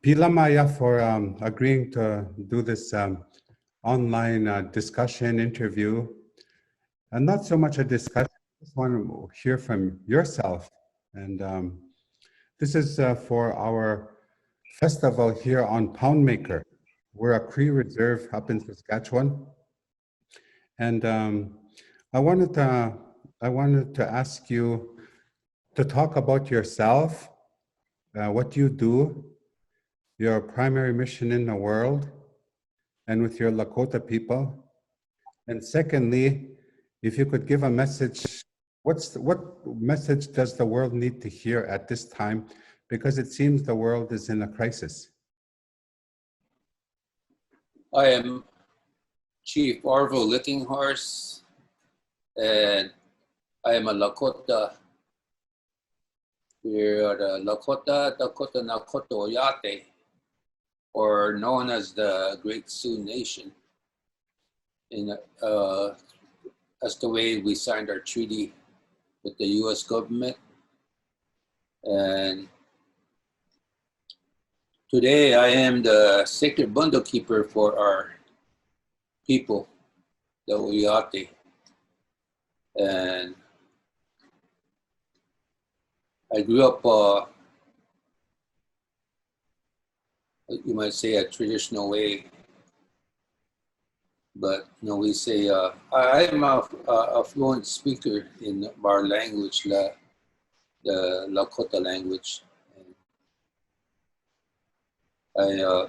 Pila Maya for agreeing to do this online discussion interview. And not so much a discussion, I just want to hear from yourself. And this is for our festival here on Poundmaker. We're a Cree reserve up in Saskatchewan. And I wanted to ask you to talk about yourself, what you do, your primary mission in the world, and with your Lakota people. And secondly, if you could give a message, what message does the world need to hear at this time? Because it seems the world is in a crisis. I am Chief Arvol Looking Horse, and I am a Lakota. We are the Lakota, Dakota, Nakota, Oyate, or known as the Great Sioux Nation. That's the way we signed our treaty with the U.S. government. And today I am the sacred bundle keeper for our people, the Oyate. And I grew up, you might say, a traditional way. But no, we say, I am a fluent speaker in our language, the Lakota language. I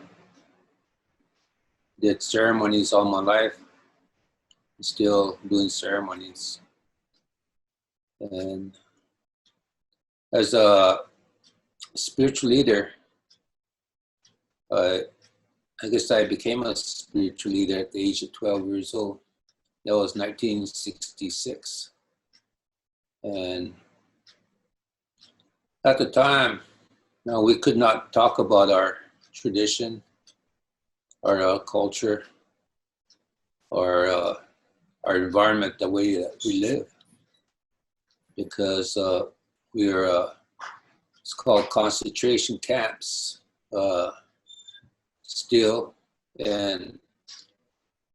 did ceremonies all my life, still doing ceremonies. And as a spiritual leader, I guess I became a spiritual leader at the age of 12 years old. That was 1966. And at the time, we could not talk about our tradition, our culture, or our environment, the way that we live. Because we are, it's called concentration camps. Still, and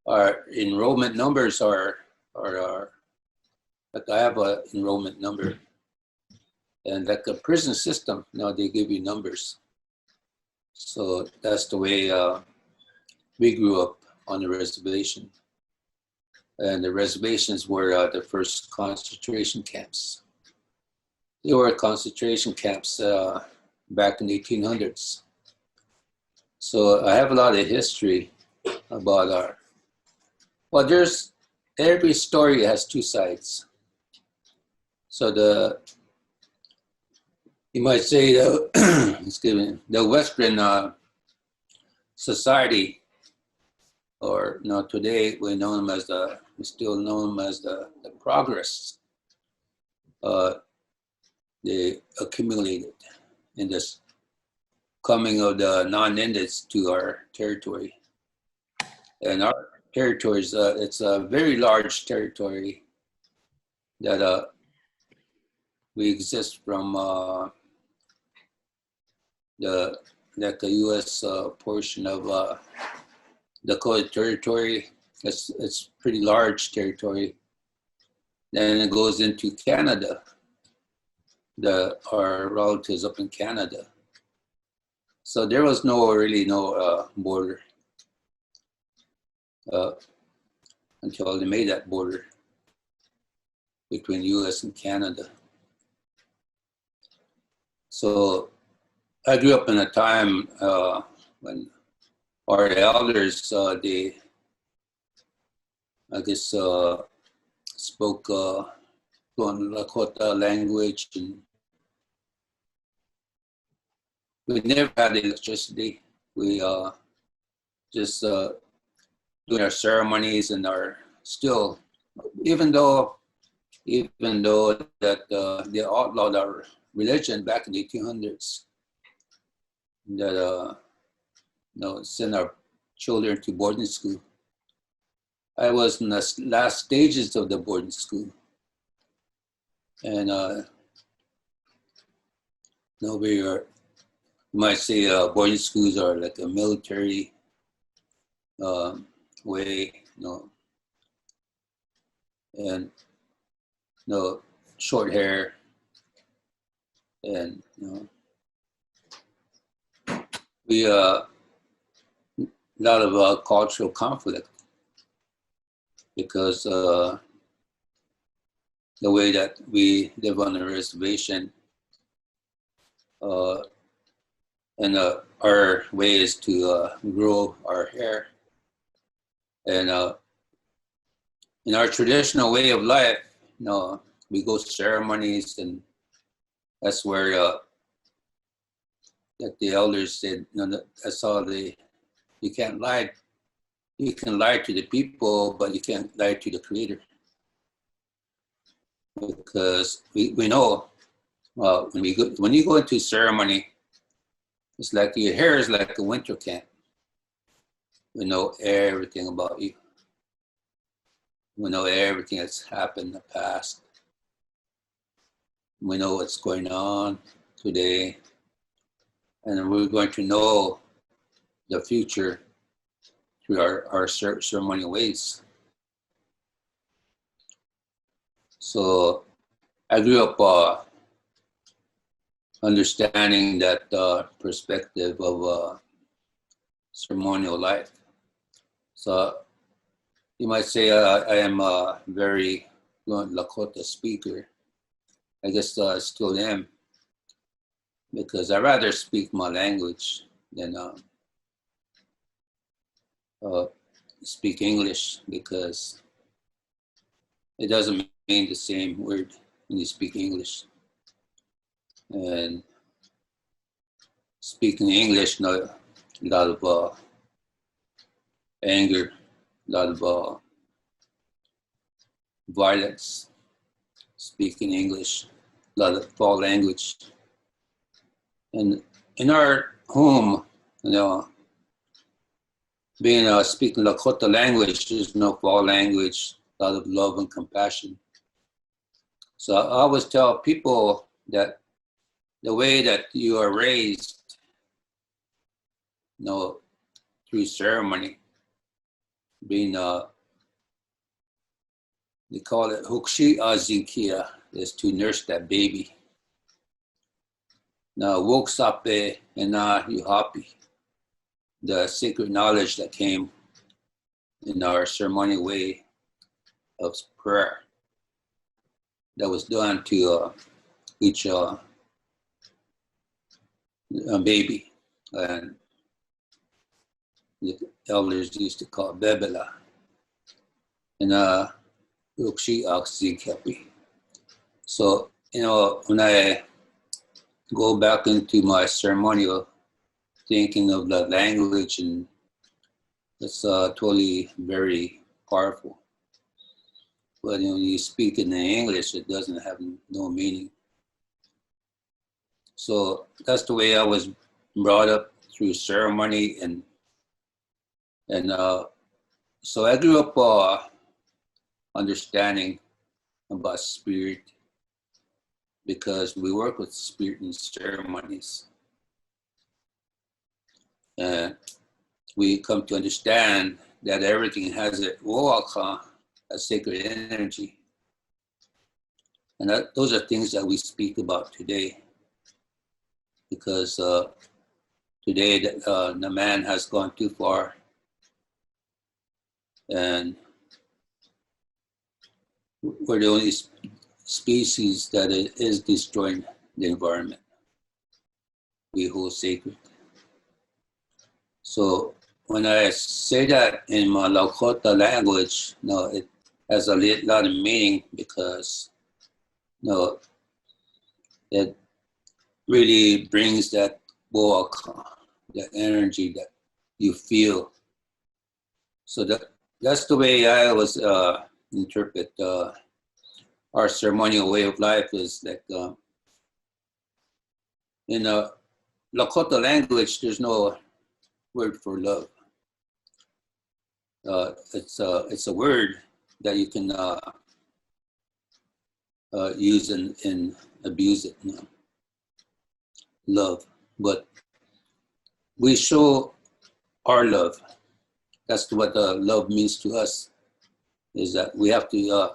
our enrollment numbers are like I have an enrollment number, and like a prison system, now they give you numbers. So that's the way we grew up on the reservation. And the reservations were the first concentration camps. They were concentration camps back in the 1800s. So I have a lot of history about our, well, every story has two sides. So you might say the Western society, or today we still know them as the progress. They accumulated in this coming of the non-Indians to our territory. And our territory is it's a very large territory that we exist from the U.S. Portion of Dakota territory. It's pretty large territory. Then it goes into Canada, our relatives up in Canada. So there was really no border until they made that border between U.S. and Canada. So I grew up in a time when our elders, they, I guess, spoke fluent Lakota language, and we never had electricity. We just doing our ceremonies and still, even though that they outlawed our religion back in the 1800s, that send our children to boarding school. I was in the last stages of the boarding school, and we were You might say boarding schools are like a military way, and short hair, and we a lot of cultural conflict because the way that we live on the reservation, and our way is to grow our hair, and in our traditional way of life, we go to ceremonies, and that's where like the elders said, that's all you can't lie. You can lie to the people, but you can't lie to the Creator. Because we know when you go into ceremony, it's like your hair is like a winter camp. We know everything about you. We know everything that's happened in the past. We know what's going on today. And we're going to know the future through our ceremonial ways. So I grew up understanding that perspective of ceremonial life. So you might say I am a very fluent Lakota speaker. I guess I still am, because I rather speak my language than speak English, because it doesn't mean the same word when you speak English. And speaking English, a lot of anger, a lot of violence. Speaking English, a lot of foul language. And in our home, being speaking Lakota language, there's no foul language, a lot of love and compassion. So I always tell people that the way that you are raised, through ceremony, being they call it hukshi azinkia, is to nurse that baby. Now woksape and na yuhapi, the sacred knowledge that came in our ceremonial way of prayer that was done to each baby, and the elders used to call it bebela, and ukshi aksikapi. So when I go back into my ceremonial thinking of the language, and it's totally very powerful. But when you speak in English, it doesn't have no meaning. So that's the way I was brought up, through ceremony, and so I grew up understanding about spirit, because we work with spirit in ceremonies, and we come to understand that everything has a sacred energy, and those are things that we speak about today, because today the man has gone too far, and we're the only species that is destroying the environment. We hold sacred. So when I say that in my Lakota language, it has a lot of meaning, because it really brings that boaka, that energy that you feel. So that's the way I always interpret our ceremonial way of life, is like in Lakota language, there's no word for love. It's a word that you can use and abuse it. Love, but we show our love. That's what love means to us, is that we have to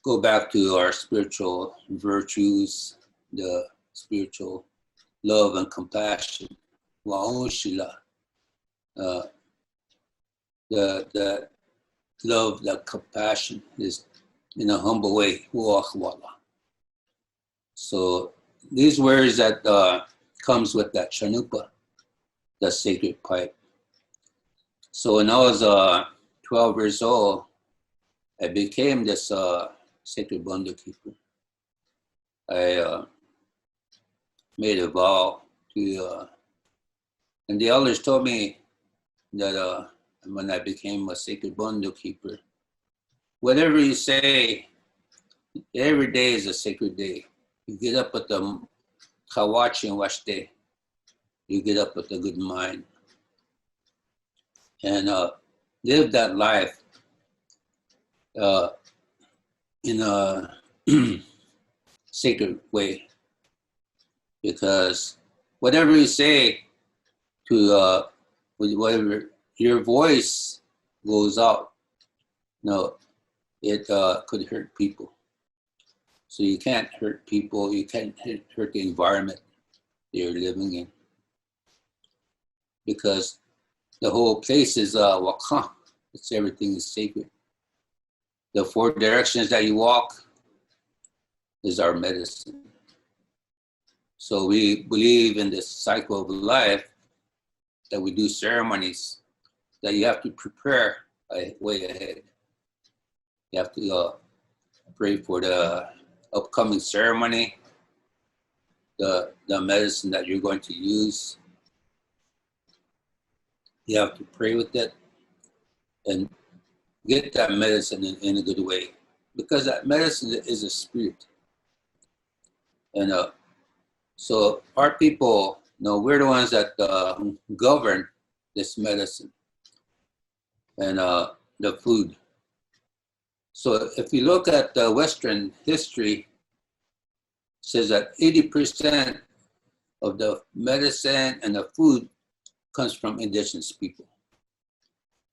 go back to our spiritual virtues, the spiritual love and compassion. Wa'oshila. The love, that compassion is in a humble way. So these words that comes with that chanupa, the sacred pipe. So when I was 12 years old, I became this sacred bundle keeper. I made a vow to, and the elders told me that when I became a sacred bundle keeper, whatever you say, every day is a sacred day. You get up at the kawachi and wash day. You get up with a good mind and live that life in a sacred way. Because whatever you say to whatever your voice goes out, it could hurt people. So you can't hurt people. You can't hurt the environment you're living in, because the whole place is wakha. It's everything is sacred. The 4 directions that you walk is our medicine. So we believe in this cycle of life that we do ceremonies, that you have to prepare way ahead. You have to pray for the upcoming ceremony, the medicine that you're going to use. You have to pray with it and get that medicine in a good way, because that medicine is a spirit. And so our people, we're the ones that govern this medicine and the food. So if you look at the Western history, it says that 80% of the medicine and the food comes from indigenous people.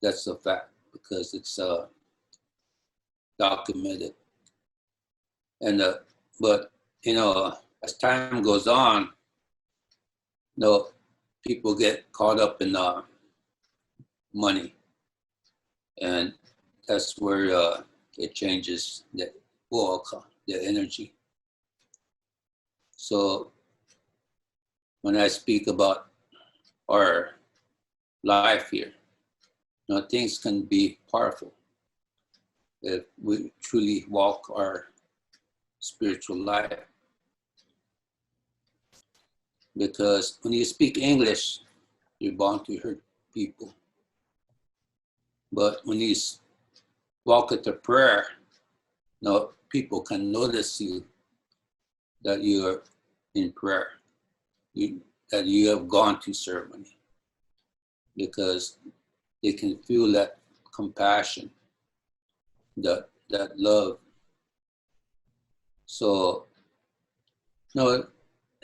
That's a fact, because it's documented. And but as time goes on, people get caught up in money, and that's where it changes the energy. So when I speak about our life here, things can be powerful if we truly walk our spiritual life. Because when you speak English, you're bound to hurt people. But when you walk at the prayer, people can notice you, that you are in prayer, that you have gone to ceremony, because they can feel that compassion, that love. So,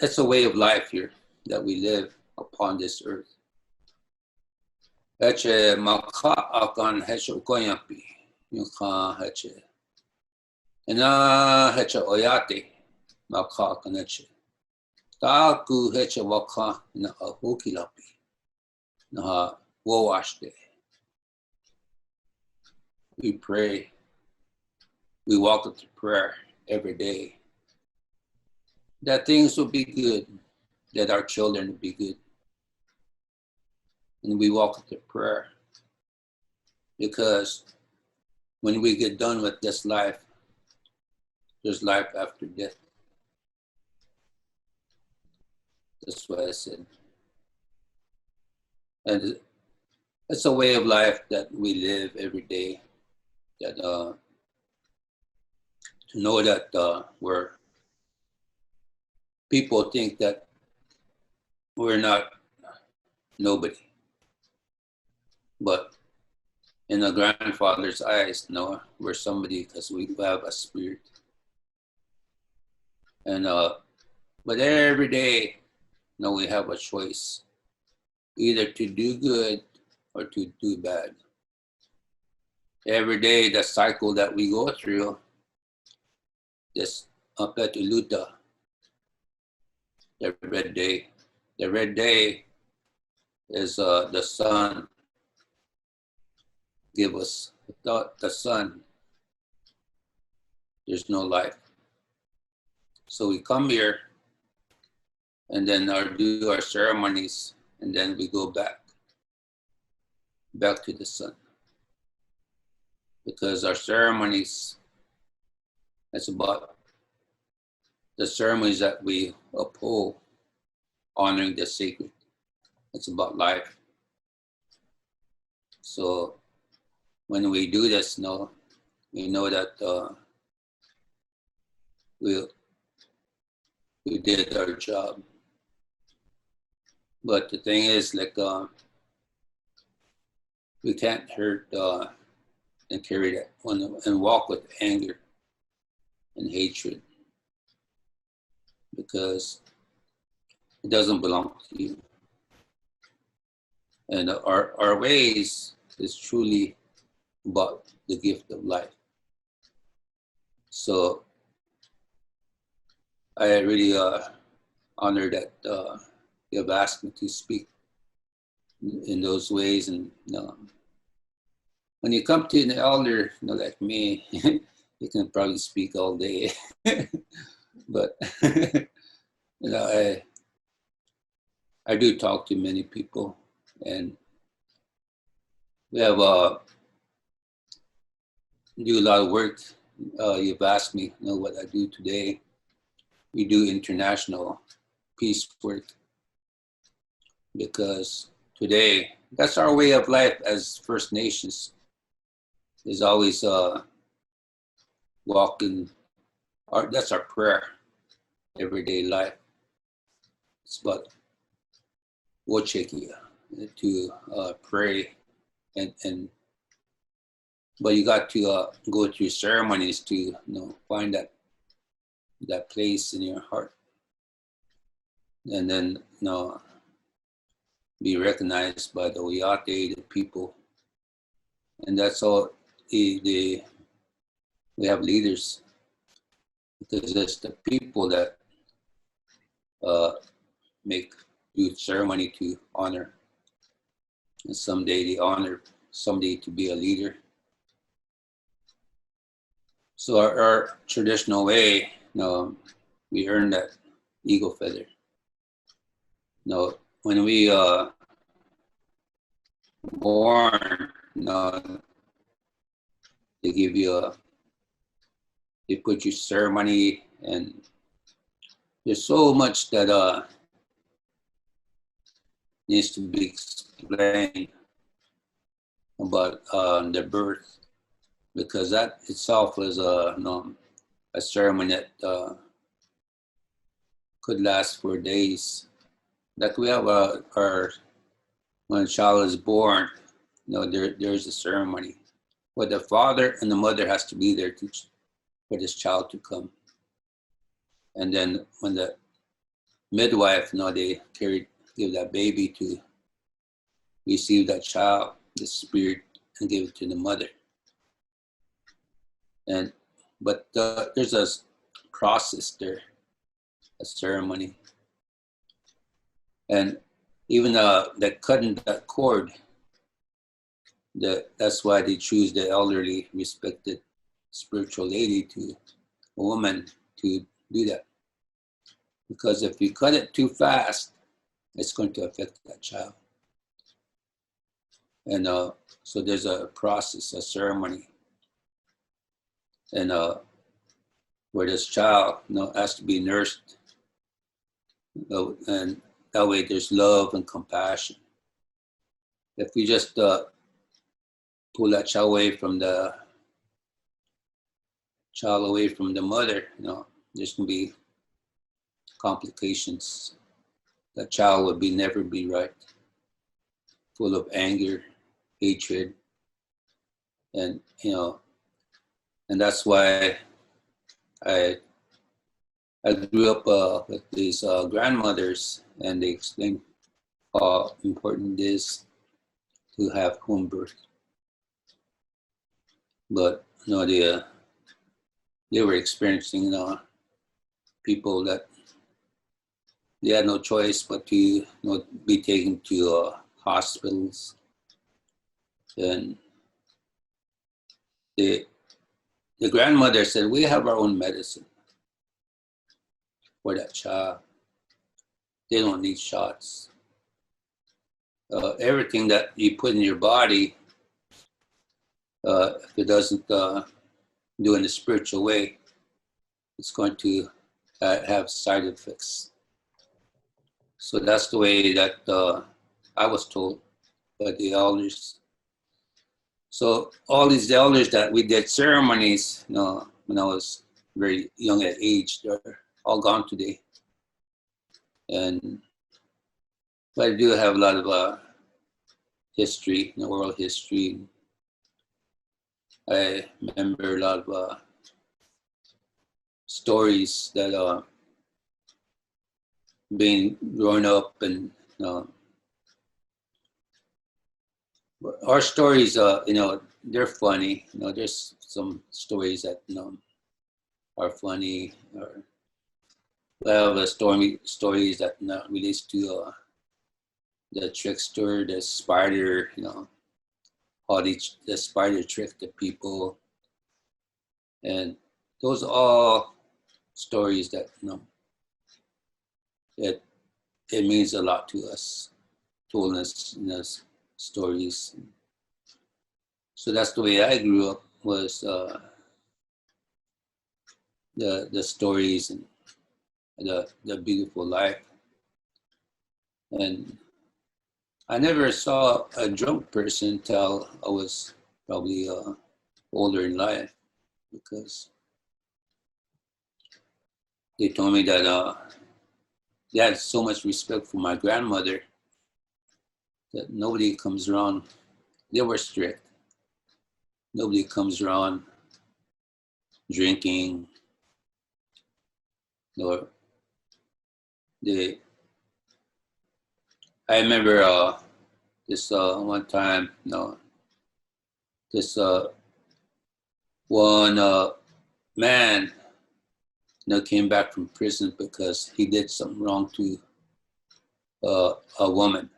it's a way of life here that we live upon this earth. Heche maka akan heche ukoyapi, yuka heche. Ena heche oyate maka akan heche. Taku heche waka na ahokilapi, na wawashte. We pray, we walk into prayer every day, that things will be good, that our children will be good. And we walk into prayer, because when we get done with this life, there's life after death. That's what I said. And it's a way of life that we live every day, that to know that we're, people think that we're not nobody. But in a grandfather's eyes, no, we're somebody, because we have a spirit. And but every day, we have a choice either to do good or to do bad. Every day, the cycle that we go through, this Petuluta, the red day. The red day is the sun give us. Without the sun, there's no life. So we come here and then do our ceremonies, and then we go back to the sun. Because our ceremonies, it's about the ceremonies that we uphold, honoring the sacred. It's about life. So when we do this, we know that we did our job. But the thing is, we can't hurt and carry that and walk with anger and hatred, because it doesn't belong to you. And our ways is truly about the gift of life. So I really honor that you have asked me to speak in those ways. And when you come to an elder like me, you can probably speak all day. But I do talk to many people, and we have do a lot of work. You've asked me what I do today. We do international peace work, because today, that's our way of life as First Nations, is always walking. That's our prayer, everyday life. It's about wocheki, to pray, but you got to go through ceremonies to find that place in your heart, and then be recognized by the Oyate, the people. And that's all. We have leaders, because it's the people that do ceremony to honor, and someday they honor somebody to be a leader. So our traditional way, we earn that eagle feather. When we born, they give you they put you ceremony, and there's so much that needs to be explained about the birth, because that itself was a ceremony that could last for days. Like we have when a child is born, there's a ceremony where the father and the mother has to be there for this child to come. And then when the midwife, they give that baby to receive that child, the spirit, and give it to the mother. But there's a process there, a ceremony. And even the cutting that cord, that's why they choose the elderly, respected spiritual lady, a woman, to do that. Because if you cut it too fast, it's going to affect that child. And so there's a process, a ceremony, and where this child has to be nursed, and that way there's love and compassion. If you just pull that child away from the mother, there's gonna be complications. That child would never be right, full of anger, hatred, and and that's why I grew up with these grandmothers, and they explained how important it is to have home birth. But they were experiencing people that they had no choice but to be taken to hospitals, and the grandmother said, "We have our own medicine for that child. They don't need shots. Everything that you put in your body, if it doesn't do in a spiritual way, it's going to have side effects." So that's the way that I was told by the elders. So all these elders that we did ceremonies, when I was very young at age, they're all gone today. But I do have a lot of history, oral history. I remember a lot of stories that being grown up, and our stories, they're funny. There's some stories that are funny, or I have stories that relates to the trickster, the spider, how the spider tricked the people, and those are all stories that it means a lot to us, told us stories. So that's the way I grew up, was the stories and the beautiful life. And I never saw a drunk person until I was probably older in life, because they told me that they had so much respect for my grandmother that nobody comes around. They were strict. Nobody comes around drinking, or I remember this one time, this one man came back from prison because he did something wrong to a woman.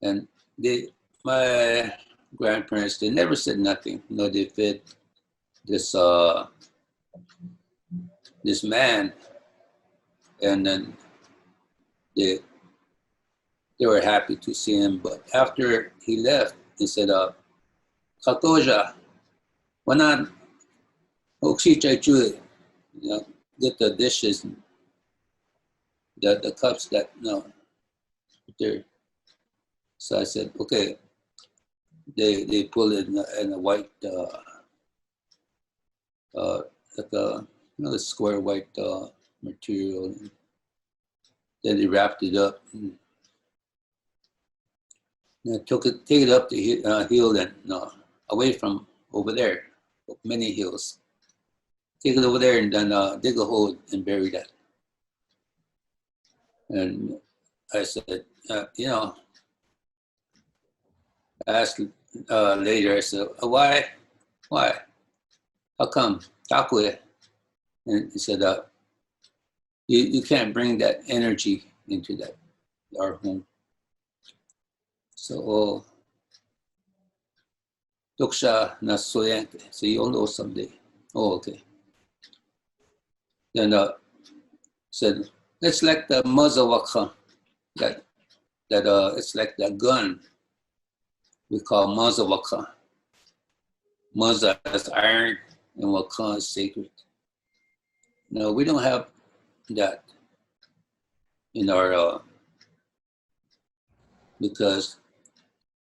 And my grandparents, they never said nothing. They fed this this man, and then they were happy to see him. But after he left, he said, "Katoja, wanan okshi chai, get the dishes, the cups that there." So I said, "Okay." They pull it in a white, like a square white material. And then they wrapped it up and take it up the hill and away from over there, many hills. Take it over there and then dig a hole and bury that. And I said, I asked later, I said, why? How come? Takwe. And he said, you can't bring that energy into our home. So, Doksha na soyante. So you'll know someday. Oh, okay. Then said, it's like the mazawaka, that it's like the gun we call mazawaka. Maza is iron and waka is sacred. No, we don't have that in our, because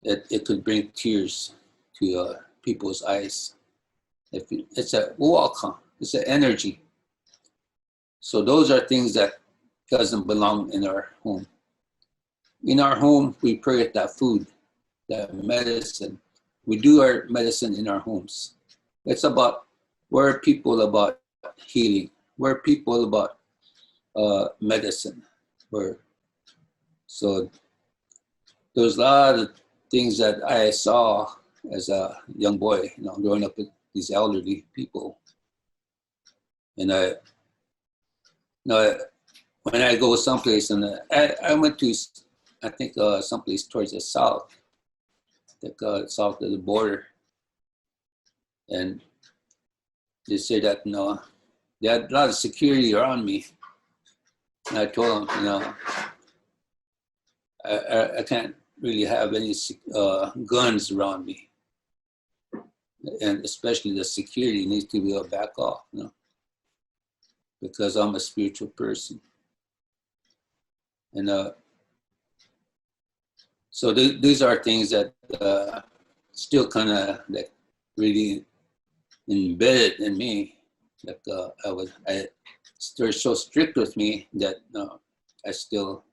it could bring tears to people's eyes. It's a waka, it's an energy. So those are things that doesn't belong in our home. In our home, we pray at that food, that medicine. We do our medicine in our homes. It's about, we're people about healing. We're people about medicine. So there's a lot of things that I saw as a young boy, growing up with these elderly people. And when I go someplace, and I went to, I think, someplace towards the south, like south of the border, and they say that, they had a lot of security around me. And I told them, I can't really have any guns around me. And especially the security needs to be back off, because I'm a spiritual person. And so these are things that still kind of like really embedded in me. Like they're so strict with me that I still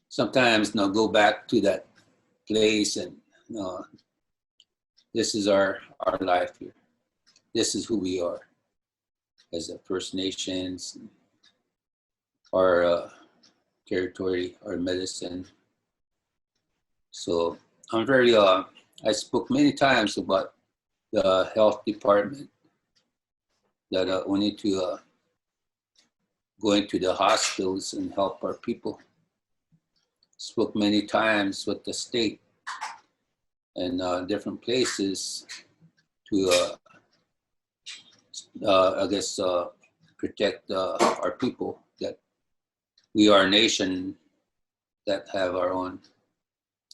sometimes go back to that place, and this is our life here. This is who we are as a First Nations, our territory, our medicine. So I'm very, I spoke many times about the health department, that we need to go into the hospitals and help our people. Spoke many times with the state and different places to, I guess, protect our people, that we are a nation that have our own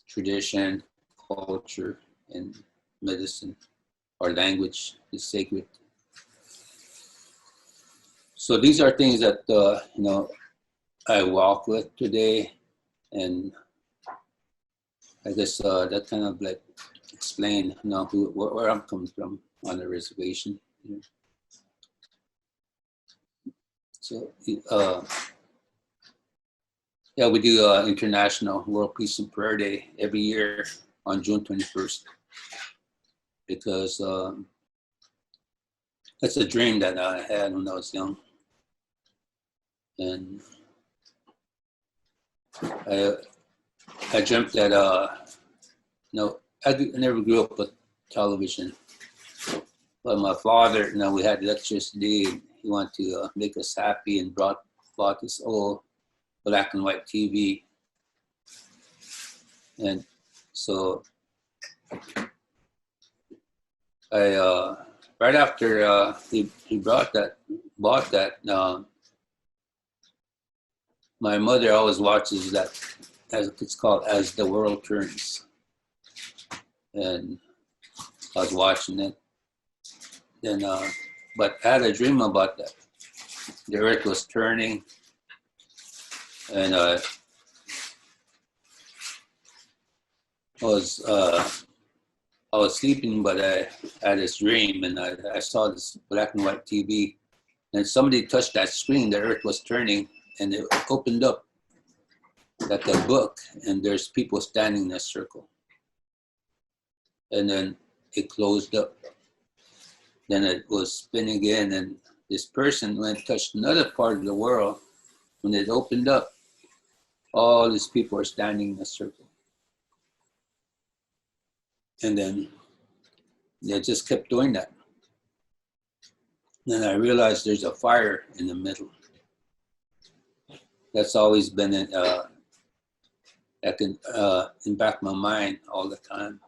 tradition, culture, and medicine. Our language is sacred. So these are things that, I walk with today. And I guess that kind of like explain where I'm coming from on the reservation. So yeah, we do International World Peace and Prayer Day every year on June 21st, because that's a dream that I had when I was young. And I dreamt that, I never grew up with television, but my father, we had electricity, and he wanted to make us happy, and bought this old black and white TV. And so I, right after he bought that, my mother always watches that, as it's called, As the World Turns. And I was watching it. Then, but I had a dream about that. The earth was turning, and I was sleeping, but I had this dream, and I saw this black and white TV, and somebody touched that screen. The earth was turning, and it opened up like a book, and there's people standing in a circle. And then it closed up. Then it was spinning again, and this person went and touched another part of the world. When it opened up, all these people are standing in a circle. And then they just kept doing that. Then I realized there's a fire in the middle. That's always been in back of my mind all the time.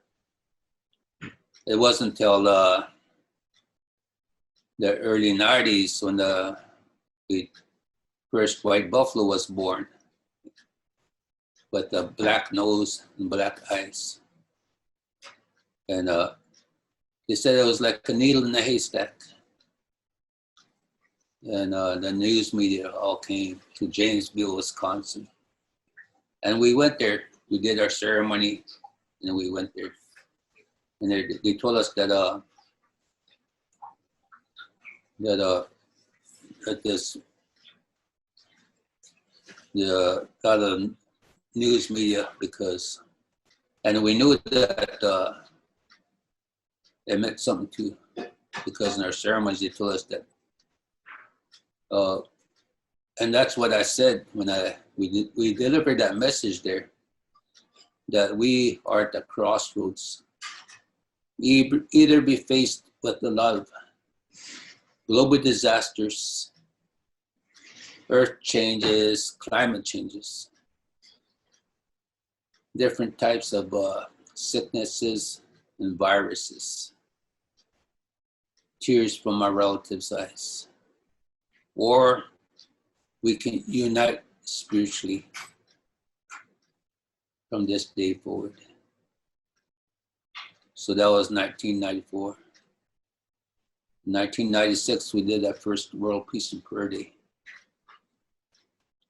It wasn't until the early 90s when the first white buffalo was born, with the black nose and black eyes. And they said it was like a needle in a haystack. And the news media all came to Janesville, Wisconsin. And we went there. We did our ceremony, and we went there. And they told us that the lot of news media, and we knew that it meant something too, because in our ceremonies they told us that And that's what I said when we delivered that message there, that we are at the crossroads. Either be faced with a lot of global disasters, earth changes, climate changes, different types of sicknesses and viruses, tears from our relatives' eyes, or we can unite spiritually from this day forward. So that was 1994. 1996, we did that first World Peace and Prayer Day.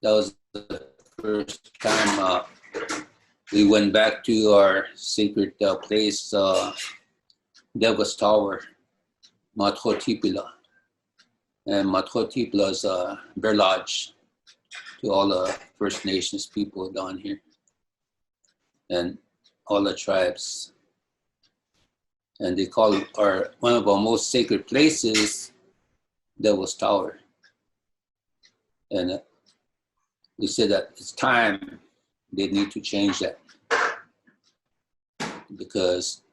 That was the first time we went back to our sacred place, Deva's Tower, Matrotipila. And Matrotipila is a bear lodge to all the First Nations people down here and all the tribes. And they call one of our most sacred places Devil's Tower. And we said that it's time they need to change that, because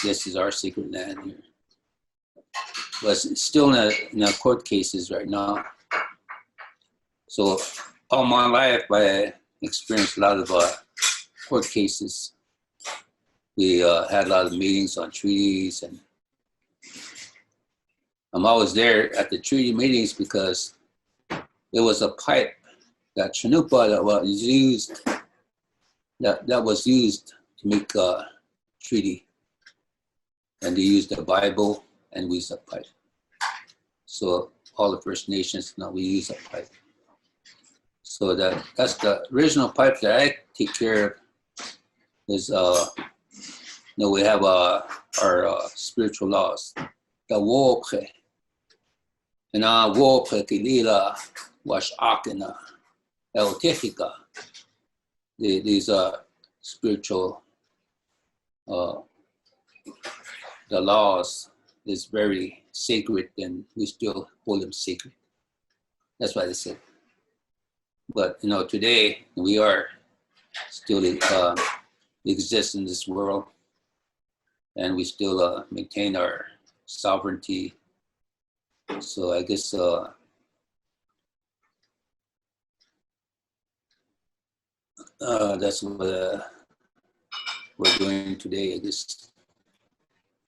this is our sacred land here. But it's still in the court cases right now. So all my life I experienced a lot of court cases. We had a lot of meetings on treaties, and I'm always there at the treaty meetings because there was a pipe that Chanupa that was used, that was used to make a treaty, and they used the Bible and we used a pipe. So all the First Nations now we use a pipe. So that's the original pipe that I take care of. Is we have our spiritual laws. The wopre, and our wopre kilila wash akina eotefika. These are spiritual. The laws is very sacred, and we still hold them sacred. That's why they said. But today we are still exist in this world, and we still maintain our sovereignty. So I guess that's what we're doing today, I guess.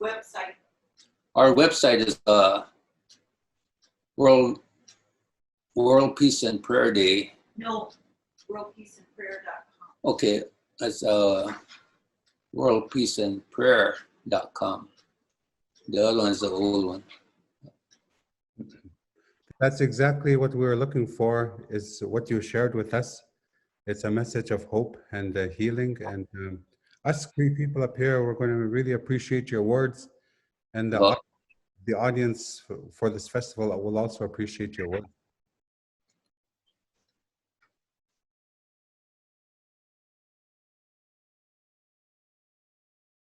Website. Our website is World Peace and Prayer Day. No, worldpeaceandprayer.com. Okay, that's worldpeaceandprayer.com. The other one is the old one. That's exactly what we were looking for, is what you shared with us. It's a message of hope and healing. And us three people up here, we're going to really appreciate your words. And the audience for this festival will also appreciate your words.